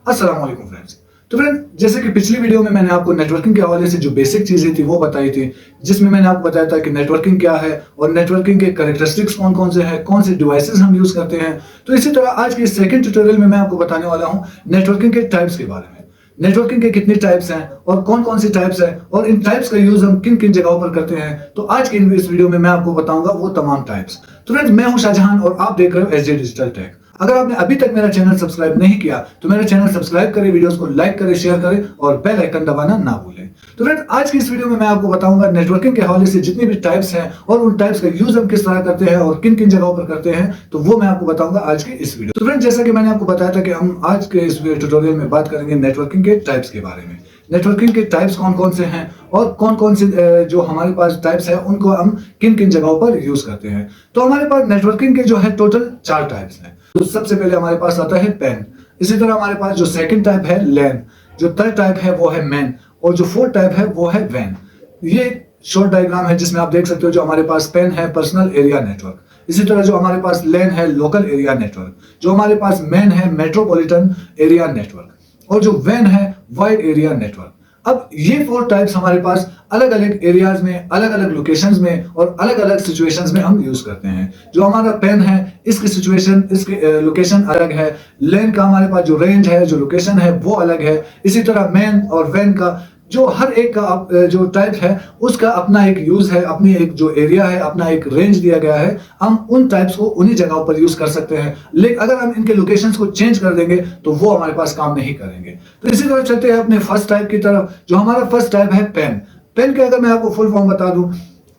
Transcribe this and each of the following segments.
अस्सलाम वालेकुम फ्रेंड्स। तो फ्रेंड, जैसे कि पिछली वीडियो में मैंने आपको नेटवर्किंग के हवाले से जो बेसिक चीजें थी वो बताई थी, जिसमें मैंने आपको बताया था कि नेटवर्किंग क्या है और नेटवर्किंग के कैरेक्टरिस्टिक्स कौन कौन से हैं, कौन से डिवाइसेस हम यूज करते हैं। तो इसी तरह आज के सेकंड ट्यूटोरियल में मैं आपको बताने वाला हूं नेटवर्किंग के टाइप्स के बारे में। नेटवर्किंग के कितने टाइप्स हैं और कौन कौन से टाइप्स हैं और इन टाइप्स का यूज हम किन किन जगहों पर करते हैं, तो आज की इस वीडियो में मैं आपको बताऊंगा वो तमाम टाइप्स। तो फ्रेंड्स, मैं हूं शाहजहान और आप देख रहे हो एसजे डिजिटल टेक। अगर आपने अभी तक मेरा चैनल सब्सक्राइब नहीं किया तो मेरा चैनल सब्सक्राइब करें, वीडियोस को लाइक करें, शेयर करें और बेल आइकन दबाना ना भूलें। तो फ्रेंड, आज की इस वीडियो में मैं आपको बताऊंगा नेटवर्किंग के हवाले से जितनी भी टाइप्स हैं और उन टाइप्स का यूज हम किस तरह करते हैं और किन किन जगहों पर करते हैं, तो वो मैं आपको बताऊंगा आज की इस वीडियो। तो फ्रेंड, जैसा कि मैंने आपको बताया था कि हम आज के इस ट्यूटोरियल में बात करेंगे नेटवर्किंग के टाइप्स के बारे में। नेटवर्किंग के टाइप्स कौन कौन से हैं और कौन कौन से जो हमारे पास टाइप्स हैं उनको हम किन किन जगहों पर यूज करते हैं। तो हमारे पास नेटवर्किंग के जो है टोटल 4 टाइप्स हैं। तो सबसे पहले हमारे पास आता है पेन। इसी तरह हमारे पास जो सेकंड टाइप है लैन, जो थर्ड टाइप है वो है मैन और जो फोर्थ टाइप है वो है वैन। ये शॉर्ट डायग्राम है जिसमें आप देख सकते हो जो हमारे पास पेन है पर्सनल एरिया नेटवर्क, इसी तरह जो हमारे पास लैन है लोकल एरिया नेटवर्क, जो हमारे पास मैन है मेट्रोपॉलिटन एरिया नेटवर्क और जो वैन है वाइड एरिया नेटवर्क। अब ये 4 टाइप्स हमारे पास अलग अलग एरियाज में, अलग अलग लोकेशंस में और अलग अलग सिचुएशंस में हम यूज करते हैं। जो हमारा पेन है इसकी सिचुएशन, इसकी लोकेशन अलग है। लैन का हमारे पास जो रेंज है, जो लोकेशन है वो अलग है। इसी तरह मैन और वैन का जो हर एक का जो टाइप है उसका अपना एक यूज है, अपनी एक जो एरिया है, अपना एक रेंज दिया गया है। हम उन टाइप्स को उन्हीं जगहों पर यूज कर सकते हैं, लेकिन अगर हम इनके लोकेशंस को चेंज कर देंगे तो वो हमारे पास काम नहीं करेंगे। तो इसी तरह चलते हैं अपने फर्स्ट टाइप की तरफ। जो हमारा फर्स्ट टाइप है पेन। पेन के अगर मैं आपको फुल फॉर्म बता दूं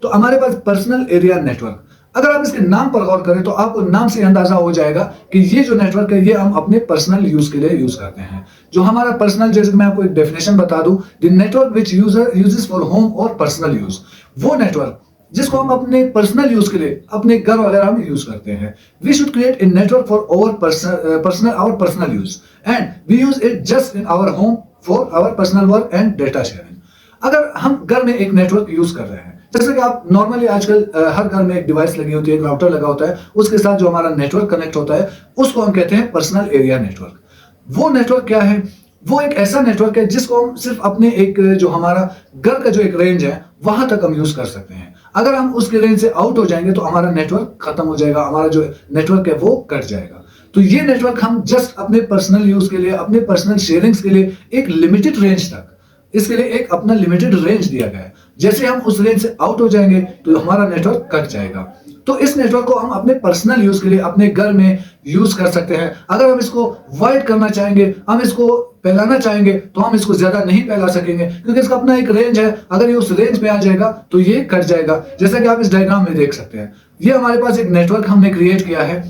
तो हमारे पास पर्सनल एरिया नेटवर्क। अगर आप इसके नाम पर गौर करें तो आपको नाम से अंदाजा हो जाएगा कि ये जो नेटवर्क है ये हम अपने पर्सनल यूज के लिए यूज करते हैं। जो हमारा पर्सनल, जैसे मैं आपको एक डेफिनेशन बता दूं, the network which user uses for home और पर्सनल यूज, वो नेटवर्क जिसको हम अपने पर्सनल यूज के लिए, अपने घर वगैरह में यूज करते हैं। We should create a network for our personal use and we use it just in our home for our personal work and data sharing. अगर हम घर में एक नेटवर्क यूज कर रहे हैं, जैसे कि आप नॉर्मली आजकल हर घर में एक डिवाइस लगी होती है, एक राउटर लगा होता है, उसके साथ जो हमारा नेटवर्क कनेक्ट होता है उसको हम कहते हैं पर्सनल एरिया नेटवर्क। वो नेटवर्क क्या है? वो एक ऐसा नेटवर्क है जिसको हम सिर्फ अपने एक जो हमारा घर का जो एक रेंज है वहां तक हम यूज कर सकते हैं। अगर हम उसके रेंज से आउट हो जाएंगे तो हमारा नेटवर्क खत्म हो जाएगा, हमारा जो नेटवर्क है वो कट जाएगा। तो ये नेटवर्क हम जस्ट अपने पर्सनल यूज के लिए, अपने पर्सनल शेयरिंग्स के लिए एक लिमिटेड रेंज तक, इसके लिए एक अपना लिमिटेड रेंज दिया गया है। जैसे हम उस रेंज से आउट हो जाएंगे तो हमारा नेटवर्क कट जाएगा। तो इस नेटवर्क को हम अपने पर्सनल यूज के लिए अपने घर में यूज कर सकते हैं। अगर हम इसको वाइड करना चाहेंगे, हम इसको फैलाना चाहेंगे तो हम इसको ज्यादा नहीं फैला सकेंगे क्योंकि इसका अपना एक रेंज है। अगर ये उस रेंज पे आ जाएगा तो ये कट जाएगा, जैसा कि आप इस डायग्राम में देख सकते हैं। ये हमारे पास एक नेटवर्क हमने क्रिएट किया है।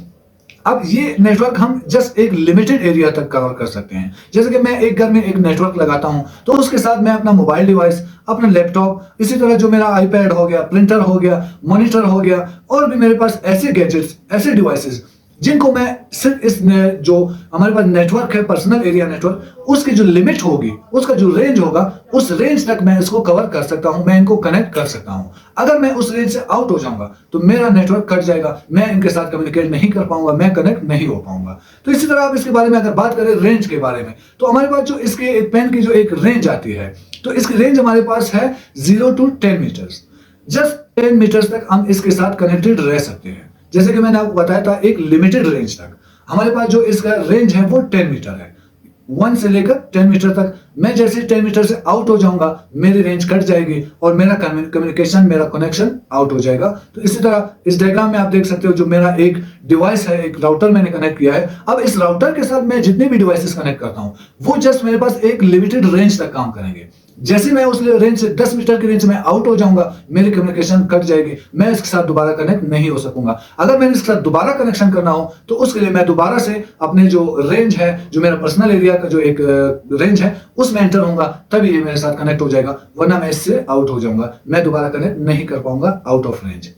अब ये नेटवर्क हम जस्ट एक लिमिटेड एरिया तक कवर कर सकते हैं। जैसे कि मैं एक घर में एक नेटवर्क लगाता हूं तो उसके साथ मैं अपना मोबाइल डिवाइस, अपना लैपटॉप, इसी तरह जो मेरा आईपैड हो गया, प्रिंटर हो गया, मॉनिटर हो गया, और भी मेरे पास ऐसे गैजेट्स, ऐसे डिवाइसेस जिनको मैं सिर्फ इस जो हमारे पास नेटवर्क है पर्सनल एरिया नेटवर्क, उसकी जो लिमिट होगी, उसका जो रेंज होगा, उस रेंज तक मैं इसको कवर कर सकता हूं, मैं इनको कनेक्ट कर सकता हूं। अगर मैं उस रेंज से आउट हो जाऊंगा तो मेरा नेटवर्क कट जाएगा, मैं इनके साथ कम्युनिकेट नहीं कर पाऊंगा, मैं कनेक्ट नहीं हो पाऊंगा। तो इसी तरह आप इसके बारे में अगर बात करें रेंज के बारे में, तो हमारे पास जो इसके पेन की जो एक रेंज आती है, तो इसकी रेंज हमारे पास है 0 to 10 मीटर्स। जस्ट 10 मीटर्स तक हम इसके साथ कनेक्टेड रह सकते हैं। जैसे कि मैंने आपको बताया था एक लिमिटेड रेंज तक हमारे पास जो इसका रेंज है वो 10 मीटर है, 1 से लेकर 10 मीटर तक। मैं जैसे 10 मीटर से आउट हो जाऊंगा मेरी रेंज कट जाएगी और मेरा कम्युनिकेशन, मेरा कनेक्शन आउट हो जाएगा। तो इसी तरह इस डायग्राम में आप देख सकते हो जो मेरा एक डिवाइस है, एक राउटर मैंने कनेक्ट किया है। अब इस राउटर के साथ मैं जितने भी डिवाइसेस कनेक्ट करता हूं वो जस्ट मेरे पास एक लिमिटेड रेंज तक काम करेंगे। जैसे मैं उस रेंज से 10 मीटर की रेंज में आउट हो जाऊंगा मेरी कम्युनिकेशन कट जाएगी, मैं इसके साथ दोबारा कनेक्ट नहीं हो सकूंगा। अगर मैंने इसके साथ दोबारा कनेक्शन करना हो तो उसके लिए मैं दोबारा से अपने जो रेंज है, जो मेरा पर्सनल एरिया का जो एक रेंज है उसमें एंटर होऊंगा, तभी ये मेरे साथ कनेक्ट हो जाएगा, वरना मैं इससे आउट हो जाऊंगा, मैं दोबारा कनेक्ट नहीं कर पाऊंगा आउट ऑफ रेंज।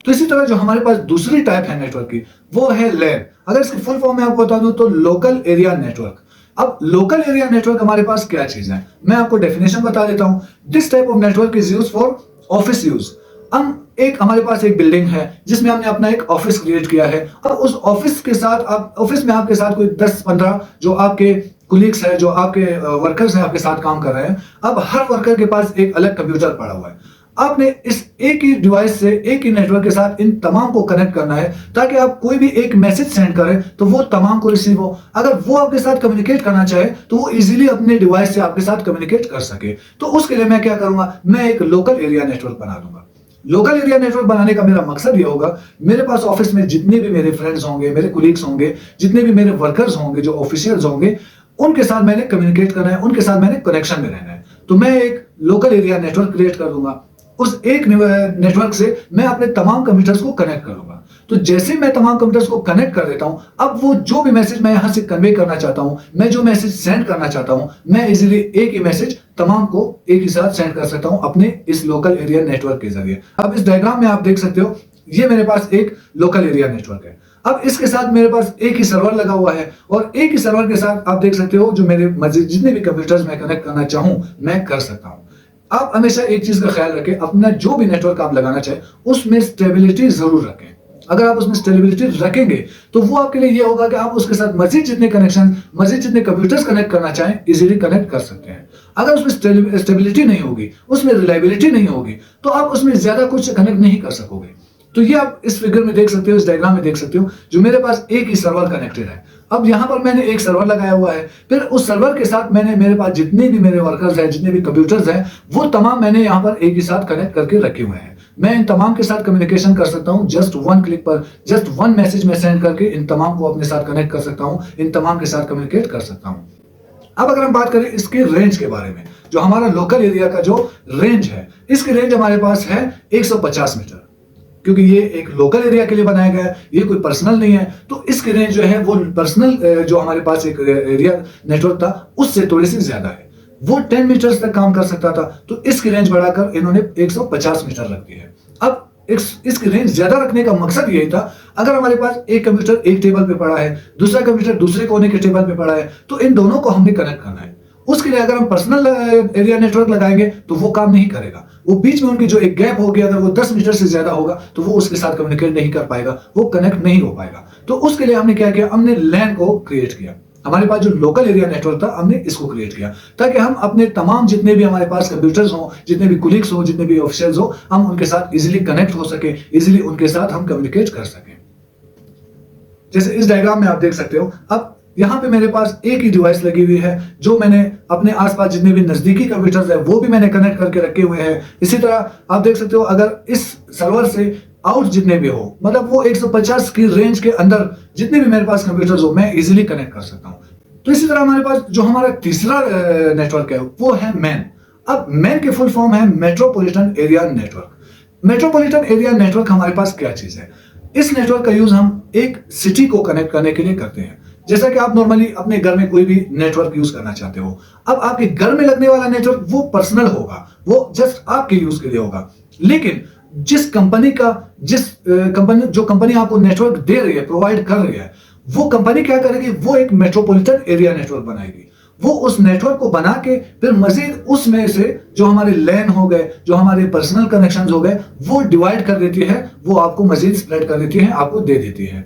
तो इसी तरह जो हमारे पास दूसरी टाइप है नेटवर्क की वो है लैन। अगर इसकी फुल फॉर्म में आपको बता दूं तो लोकल एरिया नेटवर्क। अब लोकल एरिया नेटवर्क हमारे पास क्या चीज है, मैं आपको डेफिनेशन बता देता हूं। This type of network is used for office use. हम हमारे पास एक बिल्डिंग है जिसमें हमने अपना एक ऑफिस क्रिएट किया है और उस ऑफिस के साथ, आप ऑफिस में आपके साथ कोई 10-15 जो आपके कुलीग्स है, जो आपके वर्कर्स हैं, आपके साथ काम कर रहे हैं, अब हर वर्कर के पास एक अलग कंप्यूटर पड़ा हुआ है। आपने इस एक ही डिवाइस से, एक ही नेटवर्क के साथ इन तमाम को कनेक्ट करना है, ताकि आप कोई भी एक मैसेज सेंड करें तो वो तमाम को रिसीव हो। अगर वो आपके साथ कम्युनिकेट करना चाहे तो वो इजीली अपने डिवाइस से आपके साथ कम्युनिकेट कर सके। तो उसके लिए मैं क्या करूंगा, मैं एक लोकल एरिया नेटवर्क बना दूंगा। लोकल एरिया नेटवर्क बनाने का मेरा मकसद ये होगा, मेरे पास ऑफिस में जितने भी मेरे फ्रेंड्स होंगे, मेरे कुलीग्स होंगे, जितने भी मेरे वर्कर्स होंगे, जो ऑफिशियल्स होंगे, उनके साथ मैंने कम्युनिकेट करना है, उनके साथ मैंने कनेक्शन में रहना है। तो मैं एक लोकल एरिया नेटवर्क क्रिएट कर दूंगा। उस एक नेटवर्क से मैं अपने तमाम कंप्यूटर्स को कनेक्ट करूंगा। तो जैसे मैं तमाम कंप्यूटर्स को कनेक्ट कर देता हूं, अब वो जो भी मैसेज मैं यहां से कन्वे करना चाहता हूं, मैं जो मैसेज सेंड करना चाहता हूं, मैं इजीली एक ही मैसेज तमाम को एक ही साथ सेंड कर सकता हूं अपने इस लोकल एरिया नेटवर्क के जरिए। अब इस डायग्राम में आप देख सकते हो, ये मेरे पास एक लोकल एरिया नेटवर्क है। अब इसके साथ मेरे पास एक ही सर्वर लगा हुआ है, और एक ही सर्वर के साथ आप देख सकते हो जो मेरे मर्जी जितने भी कंप्यूटर्स मैं कनेक्ट करना चाहूं मैं कर सकता हूं। आप हमेशा एक चीज का ख्याल रखें, अपना जो भी नेटवर्क आप लगाना चाहे उसमें स्टेबिलिटी जरूर रखें। अगर आप उसमें स्टेबिलिटी रखेंगे तो वो आपके लिए ये होगा कि आप उसके साथ मजीद जितने कनेक्शन, मजीद जितने कंप्यूटर्स कनेक्ट करना चाहें इजीली कनेक्ट कर सकते हैं। अगर उसमें स्टेबिलिटी नहीं होगी, उसमें रिलायबिलिटी नहीं होगी, तो आप उसमें ज्यादा कुछ कनेक्ट नहीं कर सकोगे। तो ये आप इस फिगर में देख सकते हो, इस डायग्राम में देख सकते हो, जो मेरे पास एक ही सर्वर कनेक्टेड है। अब यहां पर मैंने एक सर्वर लगाया हुआ है, फिर उस सर्वर के साथ मैंने मेरे पास जितने भी मेरे वर्कर्स हैं, जितने भी कंप्यूटर्स हैं, वो तमाम मैंने यहां पर एक ही साथ कनेक्ट करके रखे हुए हैं। मैं इन तमाम के साथ कम्युनिकेशन कर सकता हूं जस्ट वन क्लिक पर, जस्ट वन मैसेज में सेंड करके इन तमाम को अपने साथ कनेक्ट कर सकता हूं, इन तमाम के साथ कम्युनिकेट कर सकता हूं। अब अगर हम बात करें इसके रेंज के बारे में, जो हमारा लोकल एरिया का जो रेंज है, इसकी रेंज हमारे पास है 150 मीटर, क्योंकि ये एक लोकल एरिया के लिए बनाया गया है, ये कोई पर्सनल नहीं है। तो इसकी रेंज जो है वो पर्सनल जो हमारे पास एक एरिया नेटवर्क था उससे थोड़ी सी ज्यादा है। वो 10 मीटर्स तक काम कर सकता था, तो इसकी रेंज बढ़ाकर इन्होंने 150 मीटर रख दी है। अब इसकी रेंज ज्यादा रखने का मकसद यही था, अगर हमारे पास एक कंप्यूटर एक टेबल पे पड़ा है, दूसरा कंप्यूटर दूसरे कोने के टेबल पे पड़ा है, तो इन दोनों को हमने कनेक्ट करना है। उसके लिए अगर हम पर्सनल एरिया नेटवर्क लगाएंगे तो वो काम नहीं करेगा। वो बीच में उनकी जो एक गैप होगी, अगर वो 10 मीटर से ज्यादा होगा तो वो उसके साथ कम्युनिकेट नहीं कर पाएगा, वो कनेक्ट नहीं हो पाएगा। तो उसके लिए हमने क्या किया, हमने लैन को क्रिएट किया। हमारे पास जो लोकल एरिया नेटवर्क था हमने इसको क्रिएट किया, ताकि हम अपने तमाम जितने भी हमारे पास कंप्यूटर्स हो, जितने भी कुलीग्स हो, जितने भी ऑफिशियल्स हो, हम उनके साथ इजीली कनेक्ट हो सके, इजीली उनके साथ हम कम्युनिकेट कर सके। जैसे इस डायग्राम में आप देख सकते हो, अब यहां पे मेरे पास एक ही डिवाइस लगी हुई है, जो मैंने अपने आसपास जितने भी नजदीकी कंप्यूटर्स है वो भी मैंने कनेक्ट करके रखे हुए हैं। इसी तरह आप देख सकते हो, अगर इस सर्वर से आउट जितने भी हो, मतलब वो 150 की रेंज के अंदर जितने भी मेरे पास कंप्यूटर्स हो, मैं इजीली कनेक्ट कर सकता हूं। तो इसी तरह हमारे पास जो हमारा तीसरा नेटवर्क है वो है मैन। अब मैन की फुल फॉर्म है metropolitan area network. Metropolitan area network हमारे पास क्या चीज है, इस नेटवर्क का यूज हम एक सिटी को कनेक्ट करने के लिए करते हैं। जैसा कि आप नॉर्मली अपने घर में कोई भी नेटवर्क यूज करना चाहते हो, अब आपके घर में लगने वाला नेटवर्क वो पर्सनल होगा, वो जस्ट आपके यूज के लिए होगा। लेकिन जिस कंपनी का जो कंपनी आपको नेटवर्क दे रही है, प्रोवाइड कर रही है, वो कंपनी क्या करेगी, वो एक मेट्रोपॉलिटन एरिया नेटवर्क बनाएगी। वो उस नेटवर्क को बना के फिर मजीद उसमें से जो हमारे लैन हो गए, जो हमारे पर्सनल कनेक्शन हो गए, वो डिवाइड कर देती है, वो आपको मजीद स्प्रेड कर देती है, आपको दे देती है।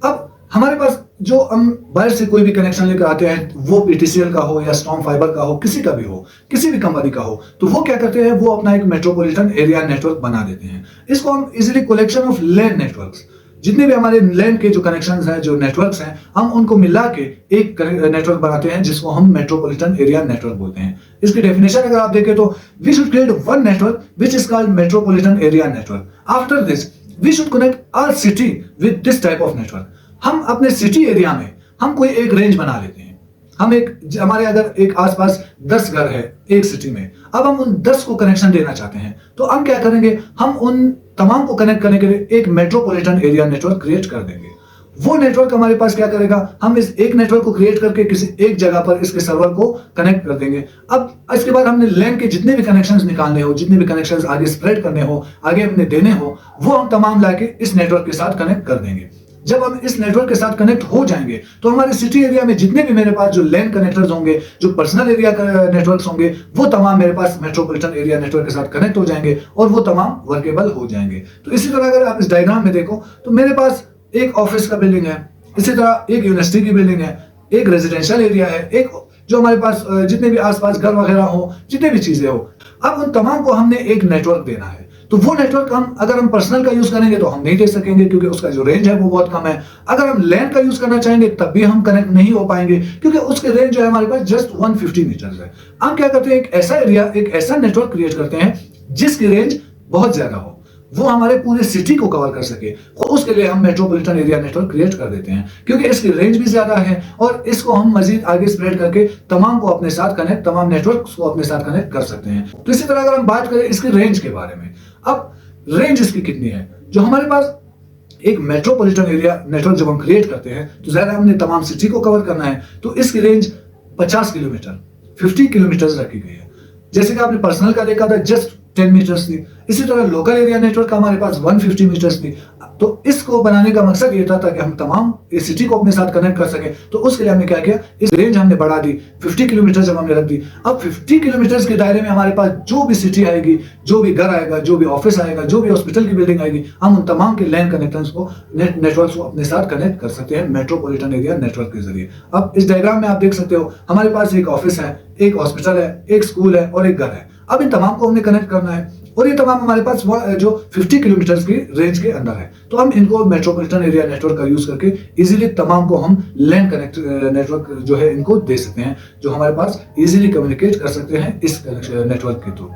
अब हमारे पास जो हम बाहर से कोई भी कनेक्शन लेकर आते हैं, वो पीटीसीएल का हो या स्टॉर्म फाइबर का हो, किसी का भी हो, किसी भी कंपनी का हो, तो वो क्या करते हैं, वो अपना एक मेट्रोपॉलिटन एरिया नेटवर्क बना देते हैं। इसको हम easily collection of LAN networks, जितने भी हमारे लैन के जो कनेक्शंस हैं, जो नेटवर्क्स हैं, हम उनको मिला के एक नेटवर्क बनाते हैं, जिसको हम मेट्रोपॉलिटन एरिया नेटवर्क बोलते हैं। इसकी डेफिनेशन अगर आप देखें तो, we should create one network which is called metropolitan area network. After this we should connect our city with this type of network. हम अपने सिटी एरिया में हम कोई एक रेंज बना लेते हैं। हमारे अगर एक आसपास 10 घर है एक सिटी में, अब हम उन 10 को कनेक्शन देना चाहते हैं, तो हम क्या करेंगे, हम उन तमाम को कनेक्ट करने के लिए एक मेट्रोपॉलिटन एरिया नेटवर्क क्रिएट कर देंगे। वो नेटवर्क हमारे पास क्या करेगा, हम इस एक नेटवर्क को क्रिएट करके किसी एक जगह पर इसके सर्वर को कनेक्ट कर देंगे। अब इसके बाद हमने लैन के जितने भी कनेक्शंस निकालने हो, जितने भी कनेक्शंस आगे स्प्रेड करने हो, आगे अपने देने हो, वो हम तमाम लाके इस नेटवर्क के साथ कनेक्ट कर देंगे। जब हम इस नेटवर्क के साथ कनेक्ट हो जाएंगे, तो हमारे सिटी एरिया में जितने भी मेरे पास जो लैन कनेक्टर्स होंगे, जो पर्सनल एरिया नेटवर्क्स होंगे, वो तमाम मेरे पास मेट्रोपॉलिटन एरिया नेटवर्क के साथ कनेक्ट हो जाएंगे और वो तमाम वर्केबल हो जाएंगे। तो इसी तरह अगर आप इस डायग्राम में देखो, तो मेरे पास एक ऑफिस का बिल्डिंग है, इसी तरह एक यूनिवर्सिटी की बिल्डिंग है, एक रेजिडेंशियल एरिया है, एक जो हमारे पास जितने भी आसपास घर वगैरह हो, जितने भी चीजें हो, अब उन तमाम को हमने एक नेटवर्क देना है। तो वो नेटवर्क हम अगर हम पर्सनल का यूज करेंगे तो हम नहीं दे सकेंगे, क्योंकि उसका जो रेंज है वो बहुत कम है। अगर हम लैन का यूज करना चाहेंगे तब भी हम कनेक्ट नहीं हो पाएंगे, क्योंकि उसके रेंज जो है हमारे पास जस्ट 150 मीटर है। हम क्या करते हैं, एक ऐसा एरिया, एक ऐसा नेटवर्क क्रिएट करते हैं जिसकी रेंज बहुत ज्यादा हो, वो हमारे पूरे सिटी को कवर कर सके। और उसके लिए हम मेट्रोपॉलिटन एरिया नेटवर्क क्रिएट कर देते हैं, क्योंकि इसकी रेंज भी ज्यादा है और इसको हम मजीद आगे स्प्रेड करके तमाम को अपने साथ कनेक्ट, तमाम नेटवर्क्स को अपने साथ कनेक्ट कर सकते हैं। तो इसी तरह अगर हम बात करें इसकी रेंज के बारे में, अब रेंज इसकी कितनी है, जो हमारे पास एक मेट्रोपॉलिटन एरिया नेटवर्क जब हम क्रिएट करते हैं तो ज्यादा हमने तमाम सिटी को कवर करना है, तो इसकी रेंज 50 किलोमीटर 50 किलोमीटर रखी गई है। जैसे कि आपने पर्सनल का देखा था जस्ट 10 मीटर्स थी, इसी तरह लोकल एरिया नेटवर्क का हमारे पास 150 मीटर्स थी। तो इसको बनाने का मकसद ये था ताकि हम तमाम इस सिटी को अपने साथ कनेक्ट कर सके। तो उसके लिए हमने क्या किया, इस रेंज हमने बढ़ा दी, 50 किलोमीटर जब हमने रख दी। अब 50 किलोमीटर के दायरे में हमारे पास जो भी सिटी आएगी, जो भी घर आएगा, जो भी ऑफिस आएगा, जो भी हॉस्पिटल की बिल्डिंग आएगी, हम उन तमाम के लैन कनेक्शंस को, नेटवर्क को अपने साथ कनेक्ट कर सकते हैं मेट्रोपॉलिटन एरिया नेटवर्क के जरिए। अब इस डायग्राम में आप देख सकते हो हमारे पास एक ऑफिस है, एक हॉस्पिटल है, एक स्कूल है और एक घर है। अब इन तमाम को हमने कनेक्ट करना है और ये तमाम हमारे पास जो 50 किलोमीटर की रेंज के अंदर है। तो हम इनको मेट्रोपॉलिटन एरिया नेटवर्क का यूज करके इजीली तमाम को हम लैन कनेक्ट नेटवर्क जो है इनको दे सकते हैं, जो हमारे पास इजीली कम्युनिकेट कर सकते हैं इस नेटवर्क के थ्रू।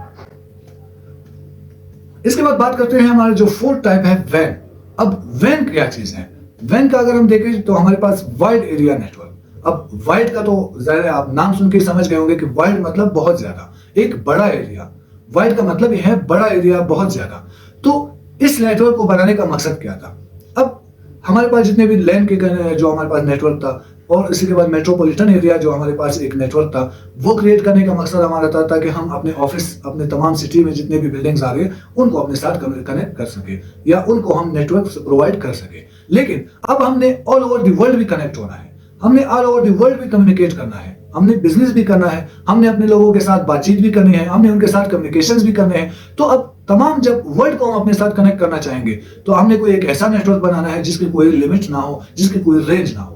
इसके बाद बात करते हैं हमारे जो फोर्थ टाइप है वैन। अब वैन क्या चीज है, वैन का अगर हम देखें तो हमारे पास वाइड एरिया नेटवर्क। अब वाइड का तो जाहिर आप नाम सुन के समझ गए होंगे कि वाइड मतलब बहुत ज्यादा, एक बड़ा एरिया। वाइड का मतलब यह है बड़ा एरिया, बहुत ज्यादा। तो इस नेटवर्क को बनाने का मकसद क्या था, अब हमारे पास जितने भी लैन के जो हमारे पास नेटवर्क था और इसी के बाद मेट्रोपॉलिटन एरिया जो हमारे पास एक नेटवर्क था, वो क्रिएट करने का मकसद हमारा था ताकि हम अपने ऑफिस, अपने तमाम सिटी में जितने भी बिल्डिंग्स आ रहे उनको अपने साथ कनेक्ट कर सके या उनको हम नेटवर्क प्रोवाइड कर सके। लेकिन अब हमने ऑल ओवर द वर्ल्ड भी कनेक्ट होना है, हमने ऑल ओवर द वर्ल्ड भी कम्युनिकेट करना है, हमने बिजनेस भी करना है, हमने अपने लोगों के साथ बातचीत भी करनी है, हमने उनके साथ कम्युनिकेशंस भी करने हैं। तो अब तमाम जब वर्ल्ड को हम अपने साथ कनेक्ट करना चाहेंगे तो हमने कोई एक ऐसा नेटवर्क बनाना है जिसकी कोई लिमिट ना हो, जिसकी कोई रेंज ना हो।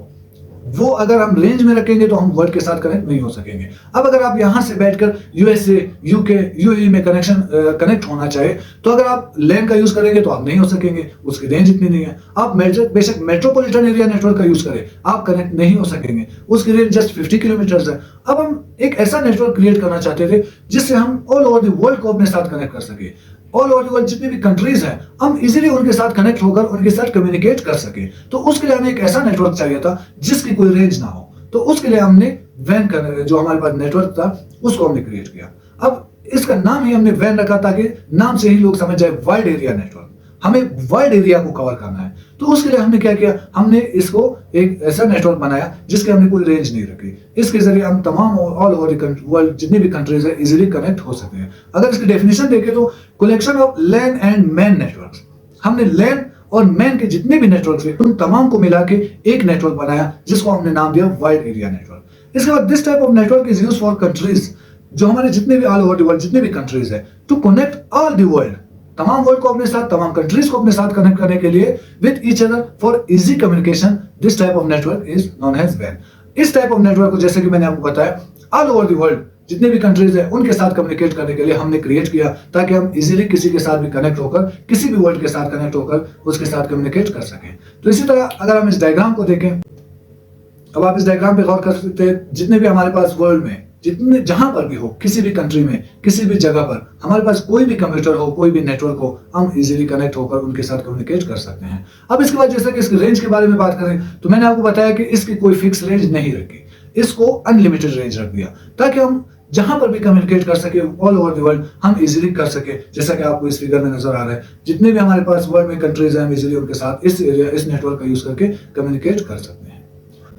वो अगर हम रेंज में रखेंगे तो हम वर्ल्ड के साथ कनेक्ट नहीं हो सकेंगे। अब अगर आप यहां से बैठकर यूएसए, यूके, यूएई में कनेक्ट होना चाहे तो अगर आप लैन का यूज करेंगे तो आप नहीं हो सकेंगे, उसकी रेंज इतनी नहीं है। आप बेशक मेट्रोपॉलिटन एरिया नेटवर्क का यूज करें, आप कनेक्ट नहीं हो सकेंगे, उसकी रेंज जस्ट 50 किलोमीटर है। अब हम एक ऐसा नेटवर्क क्रिएट करना चाहते थे जिससे हम ऑल ओवर द वर्ल्ड को अपने साथ कनेक्ट कर सके। ऑल ओवर द वर्ल्ड जितनी भी कंट्रीज हैं, हम इजीली उनके साथ कनेक्ट होकर उनके साथ कम्युनिकेट कर सके। तो उसके लिए हमें एक ऐसा नेटवर्क चाहिए था जिसकी कोई रेंज ना हो। तो उसके लिए हमने वैन का जो हमारे पास नेटवर्क था उसको हमने क्रिएट किया। अब इसका नाम ही हमने वैन रखा ताकि नाम से ही लोग समझ जाए वाइड एरिया नेटवर्क, हमें वाइड एरिया को कवर करना है। तो उसके लिए हमने क्या किया, हमने इसको एक ऐसा नेटवर्क बनाया जिसके हमने कोई रेंज नहीं रखी। इसके जरिए हम तमाम ऑल ओवर द वर्ल्ड जितनी भी कंट्रीज है इजीली कनेक्ट हो सकते हैं। अगर इसकी डेफिनेशन देखें तो collection of LAN and MAN networks, हमने लैन और मैन के जितने भी नेटवर्क थे उन तमाम को मिला के एक नेटवर्क बनाया जिसको हमने नाम दिया वाइड एरिया नेटवर्क। इसके बाद this type of network is used for countries, जो हमारे जितने भी ऑल ओवर द वर्ल्ड जितने भी कंट्रीज है, to connect all the world, तमाम वर्ल्ड को अपने साथ, तमाम कंट्रीज को अपने साथ कनेक्ट करने के लिए with each other for easy communication. This type of network is known as वैन। इस टाइप ऑफ नेटवर्क को जैसे कि मैंने आपको बताया ऑल ओवर द वर्ल्ड जितने भी कंट्रीज है उनके साथ कम्युनिकेट करने के लिए हमने क्रिएट किया ताकि हम इजीली किसी के साथ भी कनेक्ट होकर, किसी भी वर्ल्ड के साथ कनेक्ट होकर उसके साथ कम्युनिकेट कर सकें। तो इसी तरह अगर हम इस डायग्राम को देखें, अब आप इस डायग्राम पे गौर कर सकते हैं, जितने भी हमारे पास वर्ल्ड में जितने जहां पर भी हो, किसी भी कंट्री में, किसी भी जगह पर हमारे पास कोई भी कंप्यूटर हो, कोई भी नेटवर्क हो, हम इजीली कनेक्ट होकर उनके साथ कम्युनिकेट कर सकते हैं। अब इसके बाद जैसे कि इसकी रेंज के बारे में बात करें तो मैंने आपको बताया कि इसकी कोई फिक्स रेंज नहीं रखी, इसको अनलिमिटेड रेंज रख दिया ताकि हम जहां पर भी कम्युनिकेट कर सके ऑल ओवर द वर्ल्ड हम इजीली कर सके। जैसा कि आपको इस फिगर में नजर आ रहा है, जितने भी हमारे पास वर्ल्ड में कंट्रीज हैं हम इजीली उनके साथ इस नेटवर्क का यूज करके कम्युनिकेट कर सकते हैं।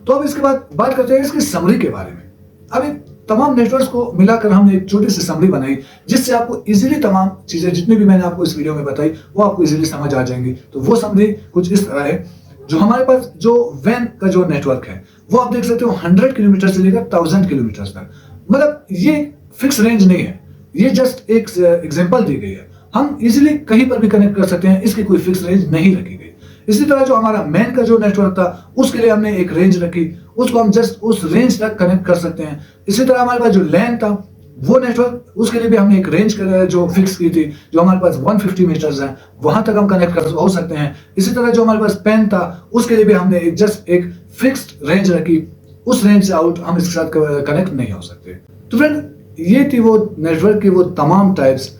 तो अब इसके बाद बात करते हैं इसकी समरी के बारे में। अब तमाम नेटवर्क्स को मिलाकर हमने एक छोटी सी समरी बनाई जिससे आपको इजीली तमाम चीजें जितनी भी मैंने आपको इस वीडियो में बताई वो आपको इजीली समझ आ जाएंगी। तो वो समरी कुछ इस तरह है, जो हमारे पास जो वैन का जो नेटवर्क है वो आप देख सकते हो 100 किलोमीटर से लेकर 1000 किलोमीटर तक, मतलब ये फिक्स रेंज नहीं है, ये जस्ट एक एग्जांपल दी गई है। हम इजीली कहीं पर भी कनेक्ट कर सकते हैं, इसकी कोई फिक्स रेंज नहीं रखी गई। इसी तरह जो हमारा मेन का जो नेटवर्क था उसके लिए हमने एक रेंज रखी, उसको हम जस्ट उस रेंज तक कनेक्ट कर सकते हैं। इसी तरह हमारे पास जो लैन था वो नेटवर्क, उसके लिए भी हमने एक रेंज जो फिक्स की थी, जो हमारे पास 150 मीटर्स है, वहां तक हम कनेक्ट हो सकते हैं। इसी तरह जो हमारे पास पेन था उसके लिए भी हमने जस्ट एक फिक्स्ड रेंज रखी, उस रेंज से आउट हम इसके साथ कनेक्ट नहीं हो सकते। तो फ्रेंड, ये थी वो नेटवर्क की वो तमाम टाइप्स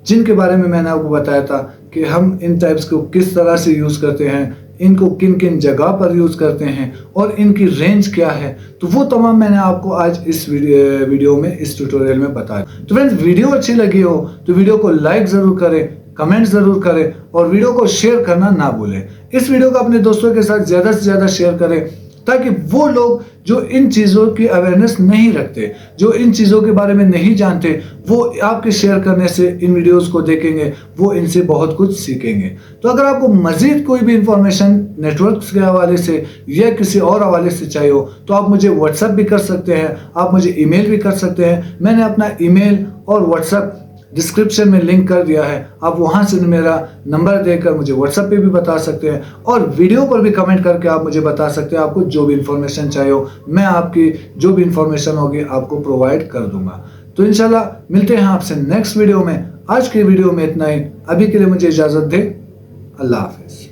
जिनके बारे में मैंने आपको बताया था कि हम इन टाइप्स को किस तरह से यूज करते हैं, इनको किन किन जगह पर यूज करते हैं और इनकी रेंज क्या है। तो वो तमाम मैंने आपको आज इस वीडियो में, इस ट्यूटोरियल में बताया। तो फ्रेंड्स, वीडियो अच्छी लगी हो तो वीडियो को लाइक जरूर करें, कमेंट जरूर करें और वीडियो को शेयर करना ना भूलें। इस वीडियो को अपने दोस्तों के साथ ज्यादा से ज्यादा शेयर करें ताकि वो लोग जो इन चीज़ों की अवेयरनेस नहीं रखते, जो इन चीज़ों के बारे में नहीं जानते, वो आपके शेयर करने से इन वीडियोस को देखेंगे, वो इनसे बहुत कुछ सीखेंगे। तो अगर आपको मज़ीद कोई भी इंफॉर्मेशन नेटवर्क्स के हवाले से या किसी और हवाले से चाहिए हो तो आप मुझे व्हाट्सएप भी कर सकते हैं, आप मुझे ईमेल भी कर सकते हैं। मैंने अपना ईमेल और व्हाट्सएप डिस्क्रिप्शन में लिंक कर दिया है, आप वहां से मेरा नंबर देकर मुझे व्हाट्सएप पे भी बता सकते हैं और वीडियो पर भी कमेंट करके आप मुझे बता सकते हैं। आपको जो भी इंफॉर्मेशन चाहिए हो, मैं आपकी जो भी इंफॉर्मेशन होगी आपको प्रोवाइड कर दूंगा। तो इंशाल्लाह मिलते हैं आपसे नेक्स्ट वीडियो में। आज के वीडियो में इतना ही, अभी के लिए मुझे इजाजत दे। अल्लाह हाफिज।